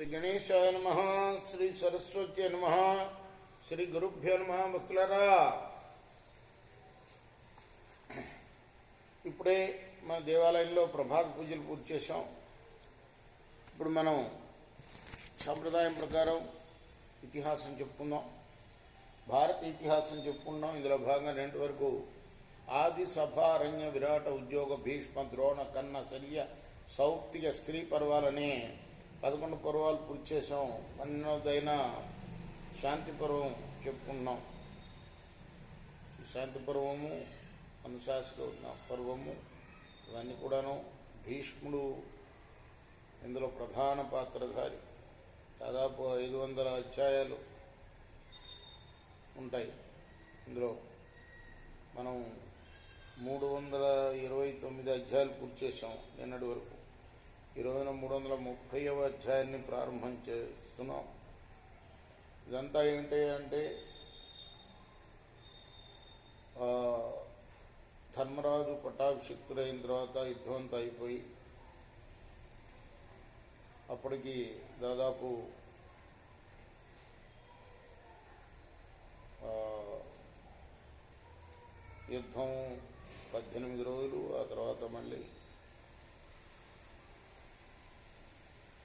శ్రీ గణేశాయ నమః, శ్రీ సరస్వతి నమః, శ్రీ గురుభ్యో నమః. భక్తులరా, ఇప్పుడే మన దేవాలయంలో ప్రభాత పూజలు పూర్తి చేశాం. ఇప్పుడు మనం సంప్రదాయం ప్రకారం ఇతిహాసం చెప్పుకుందాం. భారత ఇతిహాసం చెప్పుకున్నాం. ఇందులో భాగంగా 2 వరకు ఆది సభ, అరణ్య, విరాట, ఉద్యోగ, భీష్మ, ద్రోణ, కన్న, శల్య, సౌప్తిక, స్త్రీ పర్వాలనే 11 పర్వాలు పూర్తి చేసాం. 12వదైన శాంతి పర్వం చెప్పుకున్నాం. ఈ శాంతి పర్వము, అనుశాసక పర్వము, ఇవన్నీ కూడాను భీష్ముడు ఇందులో ప్రధాన పాత్రధారి. దాదాపు 500 అధ్యాయాలు ఉంటాయి. ఇందులో మనం 329 అధ్యాయాలు పూర్తి చేసాం నిన్నటి వరకు. 330వ అధ్యాయాన్ని ప్రారంభం చేస్తున్నాం. ఇదంతా ఏంటి అంటే ధర్మరాజు పట్టాభిషిక్తుడైన తర్వాత యుద్ధం అంతా అయిపోయి అప్పటికి దాదాపు యుద్ధం 18 రోజులు. ఆ తర్వాత మళ్ళీ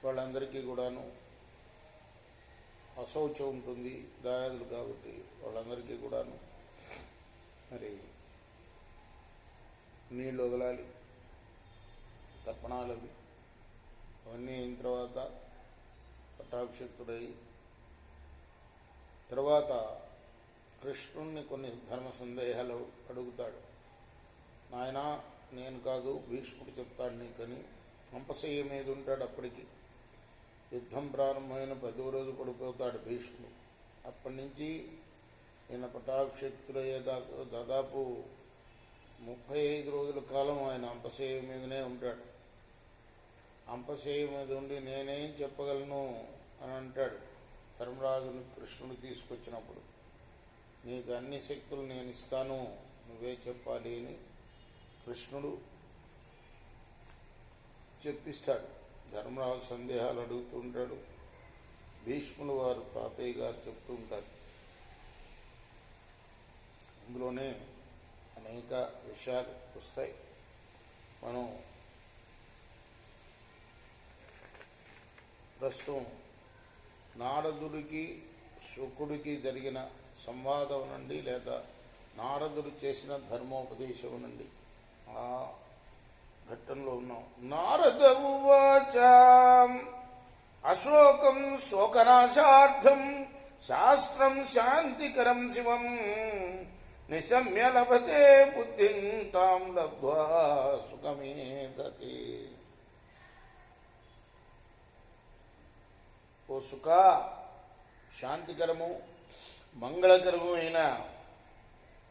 వాళ్ళందరికీ కూడాను అశౌచం ఉంటుంది, దాయాదులు కాబట్టి వాళ్ళందరికీ కూడాను మరి నీళ్ళు వదలాలి, తర్పణాలు అవి అవన్నీ అయిన తర్వాత పట్టాభిషిక్తుడై తర్వాత కృష్ణుణ్ణి కొన్ని ధర్మ సందేహాలు అడుగుతాడు. నాయన, నేను కాదు, భీష్ముడు చెప్తాడు నీకని. అంపశయ్య మీద ఉంటాడు. అప్పటికి యుద్ధం ప్రారంభమైన 10వ రోజు పడిపోతాడు భీష్ముడు. అప్పటి నుంచి ఈయన పట్టాభిషిక్తుడయ్యేదాకా దాదాపు 35 రోజుల కాలం ఆయన అంపశయ్య మీదనే ఉంటాడు. అంపశయ్య మీద ఉండి నేనేం చెప్పగలను అని అంటాడు. ధర్మరాజుని కృష్ణుడు తీసుకొచ్చినప్పుడు, నీకు అన్ని శక్తులు నేను ఇస్తాను, నువ్వే చెప్పాలి అని కృష్ణుడు చెప్పిస్తాడు. ధర్మరాజు సందేహాలు అడుగుతూ ఉంటాడు. భీష్ములు వారు తాతయ్య గారు చెప్తూ ఉంటారు. అందులోనే అనేక విషయాలు వస్తాయి. మనం ప్రస్తుతం నారదుడికి శుకుడికి జరిగిన సంవాదం నుండి లేదా నారదుడు చేసిన ధర్మోపదేశం నుండి ఆ ఘట్టంలో ఉన్నాం. నారద ఉవాచ అశోకం శోకనాశార్థం శాస్త్రం శాంతికరం శివం నిశమ్య లభతే బుద్ధిం తాం లబ్ధ్వా సుఖమేధతే. ఓ సుఖ, శాంతికరము మంగళకరము అయిన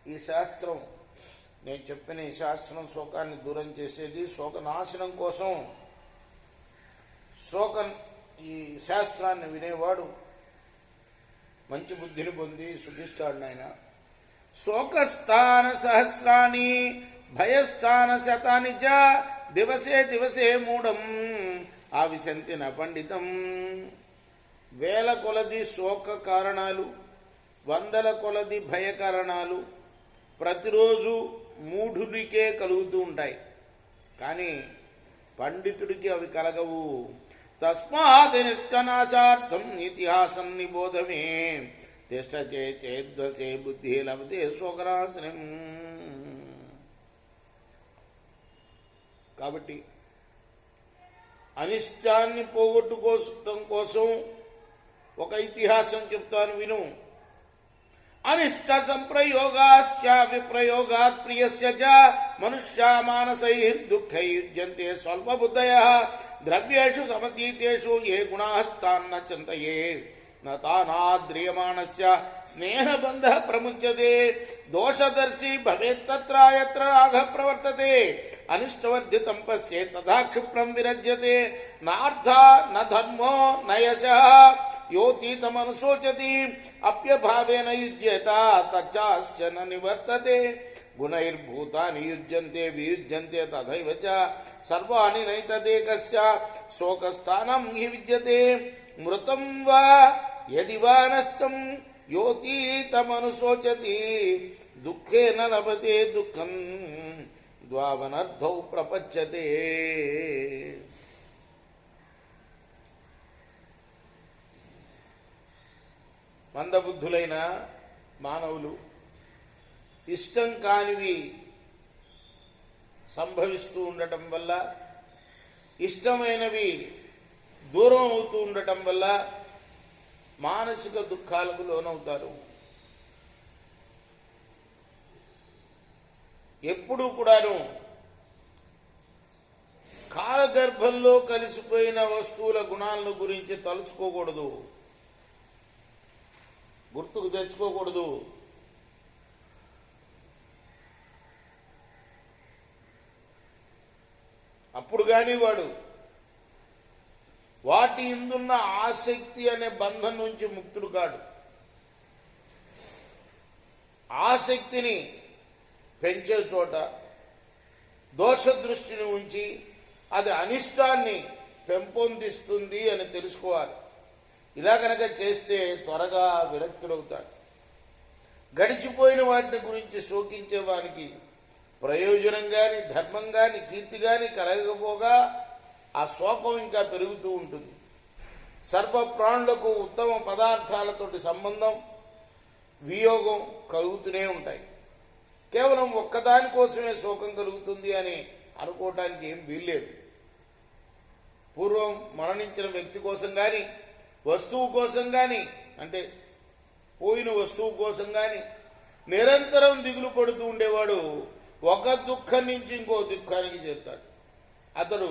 ఈ శాస్త్రం, నేను చెప్పిన ఈ శాస్త్రం శోకాన్ని దూరం చేసేది. శోకనాశనం కోసం ఈ శాస్త్రాన్ని వినేవాడు మంచి బుద్ధిని పొంది సుఖిస్తాడు. నాయన, శోకస్థాన సహస్రాన్ని భయస్థాన శతాని చ దివసే దివసే మూఢం ఆవిశంతి న పండితం. 1000 కొలది శోక కారణాలు, 100 కొలది భయ కారణాలు ప్రతిరోజు మూఢుడికే కలుగుతూ ఉంటాయి, కానీ పండితుడికి అవి కలగవు. తస్మాత్ నిష్ఠనాశార్థం ఇతిహాసం నిబోధమే తిష్టచే చేద్వసే బుద్ధి లభతే శోకనాశనం. కాబట్టి అనిష్టాన్ని పోగొట్టుకోవటం కోసం ఒక ఇతిహాసం చెప్తాను, విను. అనిష్ట సంప్రయోగాశ్చ విప్రయోగాత్ ప్రియస్య చ మనుష్యా మానసైర్దుఃఖైర్యుజ్యంతే స్వల్పబుద్ధయః ద్రవ్యేషు సమతీతేషు ఏ గుణాస్తాన్న చింతయే నాద్రియమాణస్య స్నేహబంధ ప్రముచ్యతే దోషదర్శి భవేత్తత్ర యత్ర రాగ ప్రవర్తతే అనిష్టవర్ధితం పశ్యే తథా క్షిప్రం విరజ్యతే నార్థ న ధర్మో న యశః యోతీతమనుశోచతి అప్యభావేన యుజ్యేత తచ్చాస్య న నివర్తతే గుణైర్భూతాని యుజ్యంతే వియుజ్యంతే తథైవ చ సర్వాణి నైతదేకస్య శోకస్థానం హి విద్యతే మృతం వా యది వా నష్టం యోతీతమనుశోచతి దుఃఖేన లభతే దుఃఖం ద్వావనర్థౌ ప్రపంచతే. మందబుద్ధులైన మానవులు ఇష్టం కానివి సంభవిస్తూ ఉండటం వల్ల, ఇష్టమైనవి దూరం అవుతూ ఉండటం వల్ల మానసిక దుఃఖాలకు లోనవుతారు. ఎప్పుడూ కూడాను కాలగర్భంలో కలిసిపోయిన వస్తువుల గుణాలను గురించి తలుచుకోకూడదు, గుర్తుకు తెచ్చుకోకూడదు. అప్పుడు కానీ వాడు వాటి ఇందున్న ఆసక్తి అనే బంధం నుంచి ముక్తుడు కాడు. ఆసక్తిని పెంచే చోట దోష దృష్టిని ఉంచి అది అనిష్టాన్ని పెంపొందిస్తుంది అని తెలుసుకోవాలి. ఇలా కనుక చేస్తే త్వరగా విరక్తులవుతాడు. గడిచిపోయిన వాటిని గురించి శోకించే వానికి ప్రయోజనం కానీ, ధర్మం కానీ, కీర్తి కానీ కలగకపోగా ఆ శోకం ఇంకా పెరుగుతూ ఉంటుంది. సర్వ ప్రాణులకు ఉత్తమ పదార్థాలతోటి సంబంధం, వియోగం కలుగుతూనే ఉంటాయి. కేవలం ఒక్కదాని కోసమే శోకం కలుగుతుంది అని అనుకోవటానికి ఏం వీల్లేదు. పూర్వం మరణించిన వ్యక్తి కోసం కానీ, వస్తువు కోసం కానీ, అంటే పోయిన వస్తువు కోసం కానీ నిరంతరం దిగులు పడుతూ ఉండేవాడు ఒక దుఃఖం నుంచి ఇంకో దుఃఖానికి చేరుతాడు. అతడు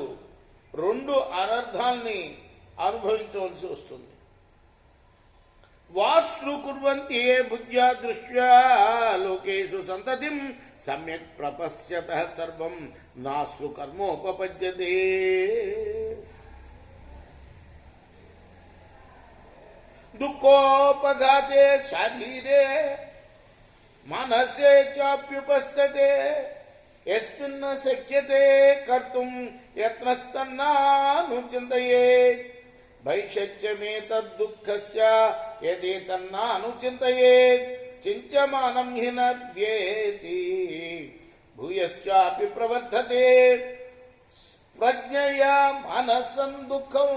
రెండు అనర్థాల్ని అనుభవించవలసి వస్తుంది. వాశ్రు కుర్వంతి ఏ బుద్ధ్యా దృష్ట్యా లోకేషు సంతతిం సమ్యక్ ప్రపశ్యతః సర్వం నాశ్రు కర్మోపపద్యతే. దుఃఖోపఘాతే శరీరే మనసే చాప్యుపస్థతే యస్మిన్ న శక్యతే కర్తుం యత్నస్తన్నాను చింతయేత్ భైషత్యమేతద్దుఃఖస్య యది తన్నాను చింతయేత్ చింత్యమానం హి న వ్యేతి భూయశ్చాపి ప్రవర్ధతే ప్రజ్ఞయా మనసం దుఃఖం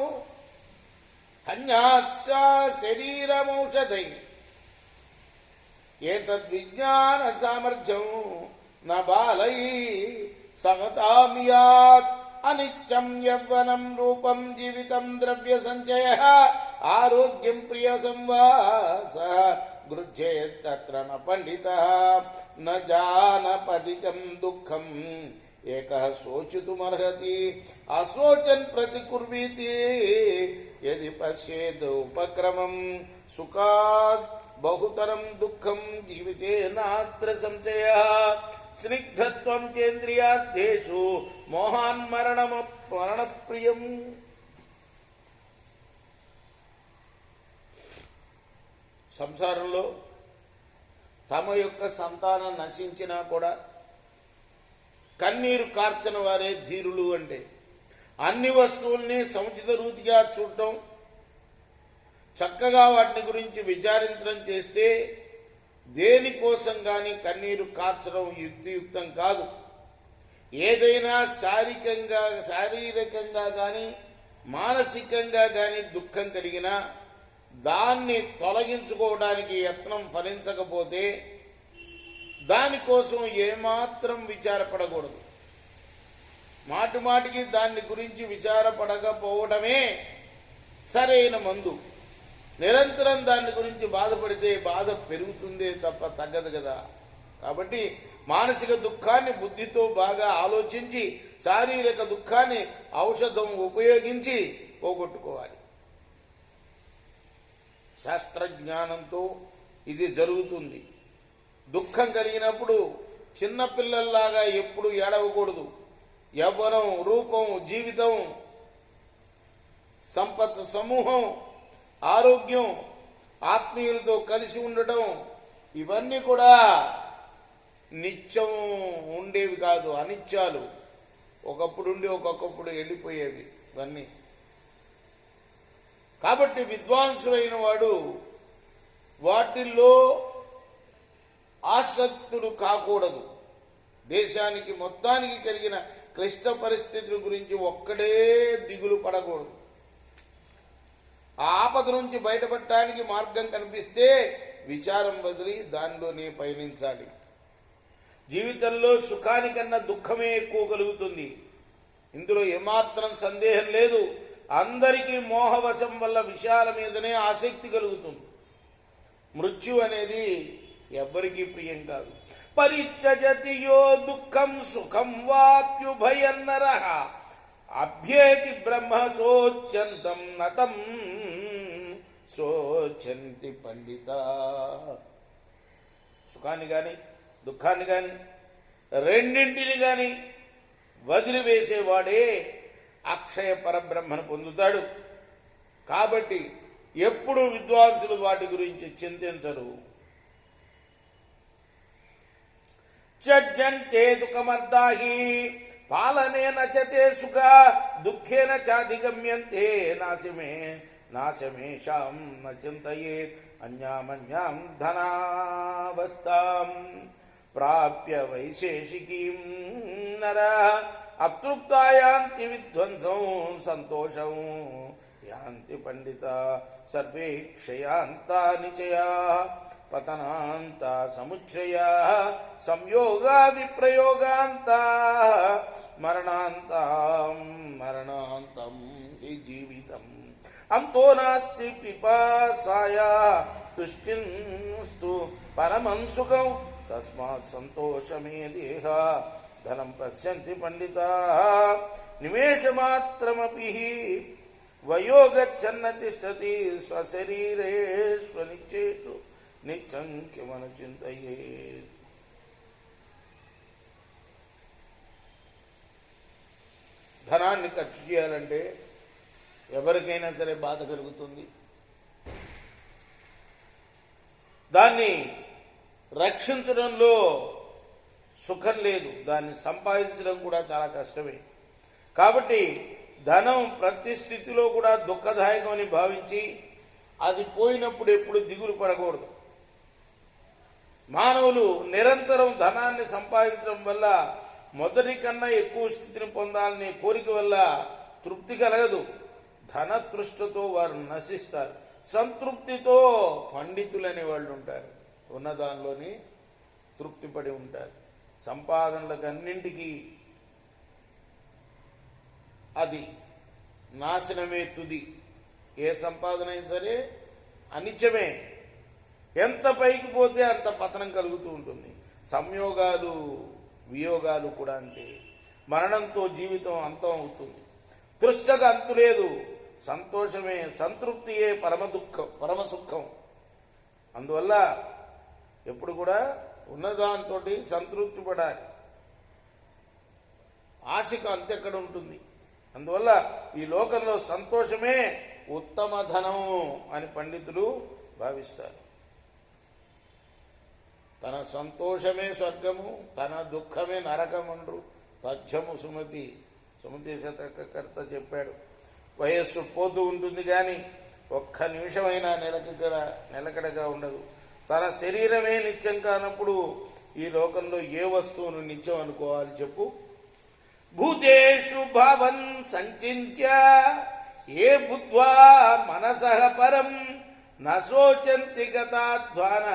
హన్యాత్సా శరీరమౌషధై ఏతద్విజ్ఞాన సామర్థ్యం న బాలై సమతామియాత్ అనిత్యం యవ్వనం రూపం జీవితం ద్రవ్య సంచయ ఆరోగ్యం ప్రియ సంవాస గృహ్యేత్తత్ర న పండితః న జానపదికం దుఃఖం ఏకః శోచితుమర్హతి అశోచన్ ప్రతికుర్వీతి యది పశ్యేద్ ఉపక్రమం సుఖాత్ బహుతరం దుఃఖం జీవితే నాత్ర సంశయః స్నిగ్ధత్వం చేంద్రియార్థేషు మోహాన్మరణప్రియం. సంసారంలో తమ యొక్క సంతానం నశించినా కూడా కన్నీరు కార్చిన వారే ధీరులు. అంటే అన్ని వస్తువుల్ని సముచిత రీతిగా చూడటం, చక్కగా వాటిని గురించి విచారించడం చేస్తే దేనికోసం కానీ కన్నీరు కార్చడం యుక్తియుక్తం కాదు. ఏదైనా శారీరకంగా కానీ మానసికంగా కానీ దుఃఖం కలిగినా దాన్ని తొలగించుకోవడానికి యత్నం ఫలించకపోతే దానికోసం ఏమాత్రం విచారపడకూడదు. మాటిమాటికి దాన్ని గురించి విచారపడకపోవడమే సరైన మందు. నిరంతరం దాని గురించి బాధపడితే బాధ పెరుగుతుందే తప్ప తగ్గదు కదా. కాబట్టి మానసిక దుఃఖాన్ని బుద్ధితో బాగా ఆలోచించి శారీరక దుఃఖాన్ని ఔషధం ఉపయోగించి పోగొట్టుకోవాలి. శాస్త్రజ్ఞానంతో ఇది జరుగుతుంది. దుఃఖం కలిగినప్పుడు చిన్నపిల్లల్లాగా ఎప్పుడు ఏడవకూడదు. యవ్వనం, రూపం, జీవితం, సంపత్ సమూహం, ఆరోగ్యం, ఆత్మీయులతో కలిసి ఉండటం ఇవన్నీ కూడా నిత్యం ఉండేవి కాదు, అనిత్యాలు. ఒకప్పుడు ఉండి ఒక్కొక్కప్పుడు వెళ్ళిపోయేవి. ఇవన్నీ కాబట్టి విద్వాంసులైన వాడు వాటిల్లో ఆసక్తుడు కాకూడదు. దేశానికి మొత్తానికి కలిగిన క్లిష్ట పరిస్థితుల గురించి ఒక్కడే దిగులు పడకూడదు. ఆ ఆపద నుంచి బయటపడటానికి మార్గం కనిపిస్తే విచారం వదిలి దానిలోనే పయనించాలి. జీవితంలో సుఖానికన్నా దుఃఖమే ఎక్కువ కలుగుతుంది. ఇందులో ఏమాత్రం సందేహం లేదు. అందరికీ మోహవశం వల్ల విషయాల మీదనే ఆసక్తి కలుగుతుంది. మృత్యు అనేది ఎవ్వరికీ ప్రియం కాదు. పరిత్యజతి యో దుఃఖం సుఖం వాప్యుభయన్నర అభ్యేతి బ్రహ్మ సోచ్యంతం నతం సోచంతి పండిత. సుఖాన్ని కానీ దుఃఖాన్ని కానీ రెండింటిని కానీ వదిలివేసేవాడే అక్షయ పరబ్రహ్మను పొందుతాడు. కాబట్టి ఎప్పుడు విద్వాంసులు వాటి గురించి చింతించరు. త్యజ్యంతే దుఃఖమర్దాహి పాలనే నచతే సుఖ దుఃఖేన చాధిగమ్యంతే నాశమేషాం న చింతయేత్ అన్యామన్యాం ధనావస్థాం ప్రాప్య వైశేషికీం నర అతృప్తాయాంతి విధ్వంసం సంతోషం యాంతి పండిత సర్వే క్షయాంతా నిచయా పతనాంత సముచ్ఛ్రయా సంయోగా విప్రయోగాంత మరణాంతం హి జీవితం అంతో నాస్తి పిపాసాయ తుష్టిస్తు పరమం సుఖం తస్మాత్ సంతోషమే దేహ ధనం పశ్యంతి పండితాః నిమేషమాత్రమపి వయోగచ్చన్న తిష్టతి స్వశరీరేష్వనిచ్చేషు నిత్యం కిమనుచింతయేత్. ధనాన్ని ఖర్చు చేయాలంటే ఎవరికైనా సరే బాధ కలుగుతుంది. దాన్ని రక్షించడంలో సుఖం లేదు, దాన్ని సంపాదించడం కూడా చాలా కష్టమే. కాబట్టి ధనం ప్రతి స్థితిలో కూడా దుఃఖదాయకమని భావించి అది పోయినప్పుడు ఎప్పుడు దిగులు పడకూడదు. మానవులు నిరంతరం ధనాన్ని సంపాదించడం వల్ల మొదటి కన్నా ఎక్కువ స్థితిని పొందాలనే కోరిక వల్ల తృప్తి కలగదు. ధనతృష్టితో వారు నశిస్తారు. సంతృప్తితో పండితులనే వాళ్ళు ఉంటారు. ఉన్నదానిలోని తృప్తిపడి ఉంటారు. సంపాదనలకు అన్నింటికీ అది నాశనమే తుది. ఏ సంపాదన అయినా సరే అనిత్యమే. ఎంత పైకి పోతే అంత పతనం కలుగుతూ ఉంటుంది. సంయోగాలు వియోగాలు కూడా అంతే. మరణంతో జీవితం అంతం అవుతుంది. తృష్ణకు అంతు లేదు. సంతోషమే, సంతృప్తియే పరమ సుఖం. అందువల్ల ఎప్పుడు కూడా ఉన్నదాంతో సంతృప్తి పడాలి. ఆశకు అంతెక్కడ ఉంటుంది. అందువల్ల ఈ లోకంలో సంతోషమే ఉత్తమ ధనము అని పండితులు భావిస్తారు. తన సంతోషమే స్వర్గము, తన దుఃఖమే నరకమండ్రు తథ్యము సుమతి శతకర్త చెప్పాడు. వయస్సు పోతూ ఉంటుంది కానీ ఒక్క నిమిషమైనా నిలకడగా ఉండదు. తన శరీరమే నిత్యం కానప్పుడు ఈ లోకంలో ఏ వస్తువును నిత్యం అనుకోవాలి చెప్పు? భూతేషు భావం సంచింత్య ఏ బుద్ధ్వా మనసః పరం నశోచంతి గతాధ్వాన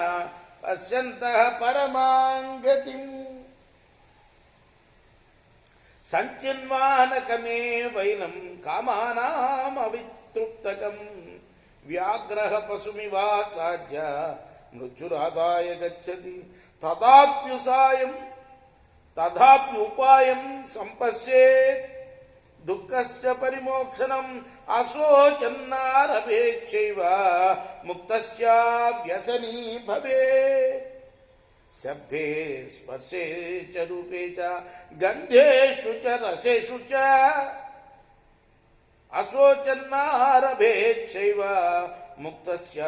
పశ్యంతః పరమాంగతిం. సంచిన్వానకమే వైనం కామానామవితృప్తకం వ్యాఘ్రః పశుమివాసాద్య మృత్యురాదాయ గచ్చతి తథాప్యుపాయం సంపశ్యేత్ దుఃఖస్య పరిమోక్షణం అశోచన్నారభేక్షైవ ముక్తస్య వ్యసనీ భవేత్. శబ్దే స్పర్శే చ రూపే చ గంధేషు చ రసేషు చ అశోచన్నారభేక్షైవ ముక్తస్య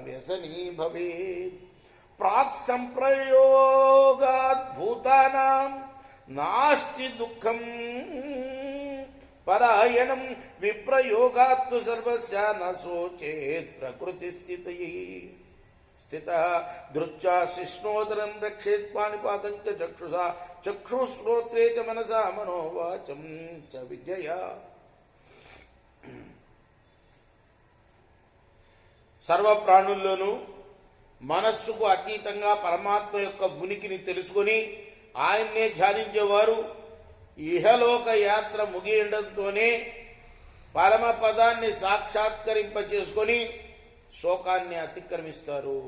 వ్యసనీ భవేత్. ప్రాక్ సంప్రయోగాద్ భూతానాం నాస్తి దుఃఖం పరాయణం విప్రయోగాత్తు సర్వస్య నోచేత్ ప్రకృతి స్థిత దృత్యా శిష్ణోదరం రక్షేత్ పాణిపాతం చక్షుషా చక్షుశ్రోత్రే చ మనసా మనోవాచం చ విద్యయా. సర్వ ప్రాణుల్లోనూ మనస్సుకు అతీతంగా పరమాత్మ యొక్క ఉనికిని తెలుసుకొని ఆయన్నే ధ్యానించేవారు ఇహలోక యాత్ర ముగియడంతోనే పరమపదాన్ని సాక్షాత్కరింపచేసుకొని శోకాన్ని అతిక్రమిస్తారు.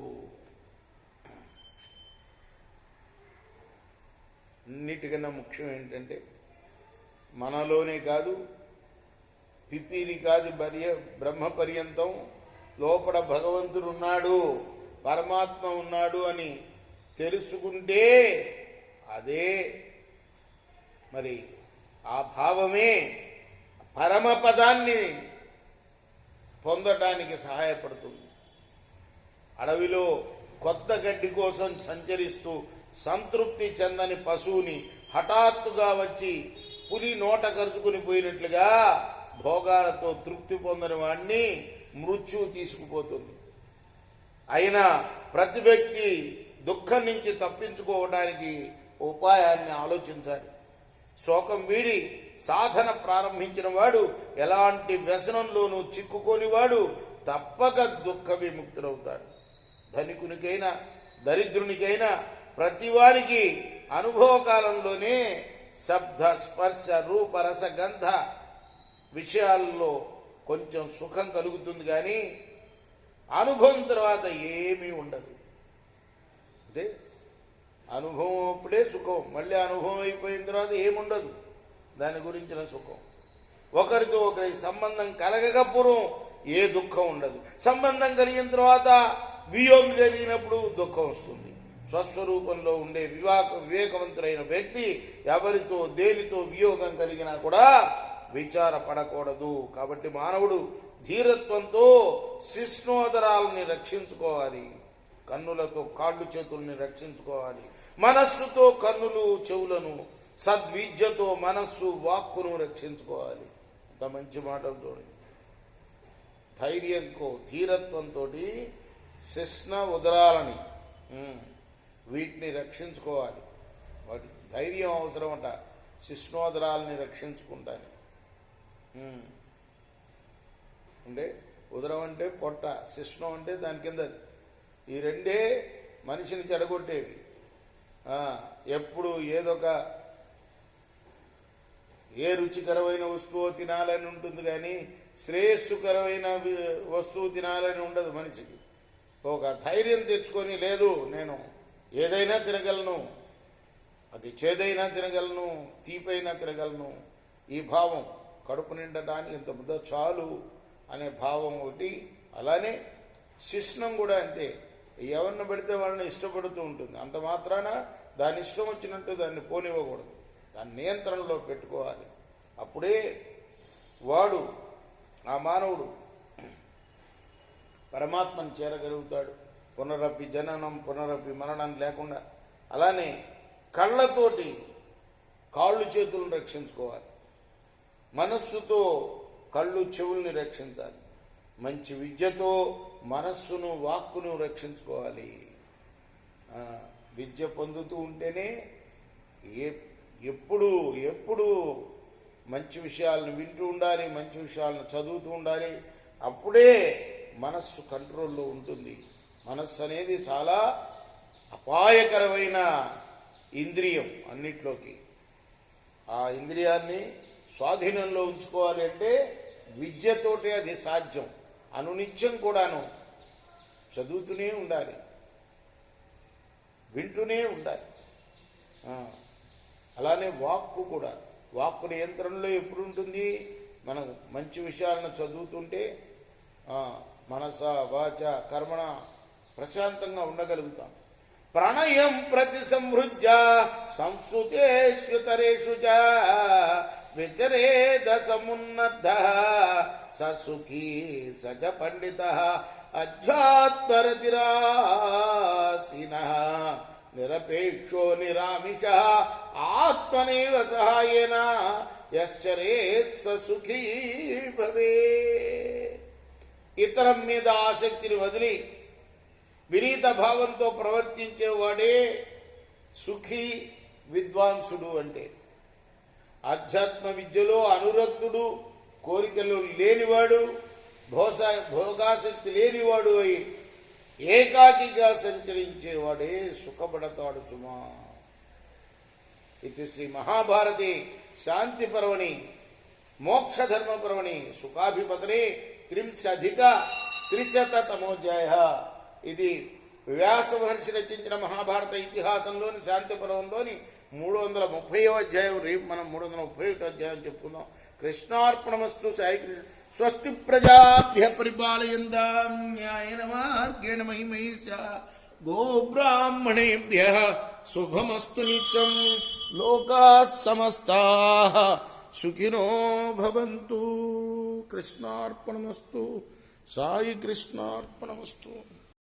అన్నిటికన్నా ముఖ్యం ఏంటంటే మనలోనే కాదు, పిపిలి కాదు, బ్రహ్మ పర్యంతం లోపల భగవంతుడు ఉన్నాడు, పరమాత్మ ఉన్నాడు అని తెలుసుకుంటే అదే మరి ఆ భావమే పరమపదాన్ని పొందటానికి సహాయపడుతుంది. అడవిలో కొత్త గడ్డి కోసం సంచరిస్తూ సంతృప్తి చెందని పశువుని హఠాత్తుగా వచ్చి పులి నోట కరుచుకుని పోయినట్లుగా భోగాలతో తృప్తి పొందని వాడిని మృత్యువు తీసుకుపోతుంది. అయినా ప్రతి వ్యక్తి దుఃఖం నుంచి తప్పించుకోవడానికి ఉపాయాన్ని ఆలోచించాలి. శోకం వీడి సాధన ప్రారంభించిన వాడు ఎలాంటి వ్యసనంలోనూ చిక్కుకోని వాడు తప్పక దుఃఖ విముక్తుడవుతాడు. ధనికునికైనా దరిద్రునికైనా ప్రతివానికి అనుభవకాలంలోనే శబ్ద స్పర్శ రూప రస గంధ విషయాల్లో కొంచెం సుఖం కలుగుతుంది, కానీ అనుభవం తర్వాత ఏమీ ఉండదు. అంటే అనుభవం అప్పుడే సుఖం, మళ్ళీ అనుభవం అయిపోయిన తర్వాత ఏముండదు దాని గురించిన సుఖం. ఒకరితో ఒకరికి సంబంధం కలగకపోవడం ఏ దుఃఖం ఉండదు. సంబంధం కలిగిన తర్వాత వియోగం కలిగినప్పుడు దుఃఖం వస్తుంది. స్వస్వరూపంలో ఉండే వివేకవంతుడైన వ్యక్తి ఎవరితో దేనితో వియోగం కలిగినా కూడా విచారపడకూడదు. కాబట్టి మానవుడు ధీరత్వంతో శిష్ణోదరాలని రక్షించుకోవాలి, కన్నులతో కాళ్ళు చేతుల్ని రక్షించుకోవాలి, మనస్సుతో కన్నులు చెవులను, సద్విద్యతో మనస్సు వాక్కును రక్షించుకోవాలి. అంత మంచి మాటలు చూడండి. ధైర్యంతో ధీరత్వంతో శిష్ణ ఉదరాలని వీటిని రక్షించుకోవాలి. వాటి ధైర్యం అవసరం అంట శిష్ణోదరాలని రక్షించుకుంటాను. అంటే ఉదరం అంటే పొట్ట, శిష్ణం అంటే దాని కింద. ఈ రెండే మనిషిని చెడగొట్టేవి. ఎప్పుడు ఏ రుచికరమైన వస్తువు తినాలని ఉంటుంది, కానీ శ్రేయస్సుకరమైన వస్తువు తినాలని ఉండదు మనిషికి. ఒక ధైర్యం తెచ్చుకొని, లేదు నేను ఏదైనా తినగలను, అది చేదైనా తినగలను, తీపైనా తినగలను, ఈ భావం కడుపు నిండటానికి ఇంత ముద్ద చాలు అనే భావం ఒకటి. అలానే శిష్ణం కూడా అంతే. ఎవరిని పెడితే వాళ్ళని ఇష్టపడుతూ ఉంటుంది. అంత మాత్రాన దాని ఇష్టం వచ్చినట్టు దాన్ని పోనివ్వకూడదు, దాన్ని నియంత్రణలో పెట్టుకోవాలి. అప్పుడే వాడు, ఆ మానవుడు పరమాత్మను చేరగలుగుతాడు. పునరపి జననం పునరపి మరణం లేకుండా. అలానే కళ్ళతోటి కాళ్ళు చేతులను రక్షించుకోవాలి, మనస్సుతో కళ్ళు చెవుల్ని రక్షించాలి, మంచి విద్యతో మనస్సును వాక్కును రక్షించుకోవాలి. విద్య పొందుతూ ఉంటేనే ఎప్పుడు మంచి విషయాలను వింటూ ఉండాలి, మంచి విషయాలను చదువుతూ ఉండాలి. అప్పుడే మనస్సు కంట్రోల్లో ఉంటుంది. మనస్సు అనేది చాలా అపాయకరమైన ఇంద్రియం అన్నిట్లోకి. ఆ ఇంద్రియాన్ని స్వాధీనంలో ఉంచుకోవాలి అంటే విద్యతోటే అది సాధ్యం. అనునిత్యం కూడాను చదువుతూనే ఉండాలి, వింటూనే ఉండాలి. అలానే వాక్కు కూడా, వాక్కు నియంత్రణలో ఎప్పుడు ఉంటుంది? మనం మంచి విషయాలను చదువుతుంటే మనస వాచ కర్మణ ప్రశాంతంగా ఉండగలుగుతాం. ప్రణయం ప్రతి సంహృజ్య సంస్కృతేష్వతరేషు చ విచరేద సమున్నద్ధ ససుఖీ సజ పండిత అధ్యాత్మరతిరాసీనః నిరపేక్షో నిరామిష ఆత్మనేవ సహాయేన యశ్చరేత్ స సుఖీ భవే. ఇతరం మీద ఆసక్తిని వదిలి వినీత భావంతో ప్రవర్తించేవాడే సుఖీ విద్వాంసుడు. అంటే ఆధ్యాత్మ విద్యలో అనురక్తుడు, కోరికలు లేనివాడు, భోగాసక్తి లేనివాడు అయి ఏకాకిగా సంచరించేవాడే సుఖపడతాడు సుమా. ఇది శ్రీ మహాభారతి శాంతి పర్వణి మోక్షధర్మ పర్వణి సుఖాభిపతనే 30+300తమోధ్యాయ. ఇది వ్యాస మహర్షి రచించిన మహాభారత ఇతిహాసంలోని శాంతి పర్వంలోని 330వ అధ్యాయం. రేపు మనం 331వ అధ్యాయం చెప్పుకుందాం. కృష్ణార్పణమస్తు. సాయి కృష్ణ. స్వస్తి ప్రజాభ్య పరిపాలయంతాం న్యాయేన మార్గేణ మహిమహీష. గోబ్రాహ్మణేభ్య శుభమస్తు నిత్యం. లోకాః సమస్తాః సుఖినో భవంతు. కృష్ణార్పణమస్తు. సాయి కృష్ణార్పణమస్తు.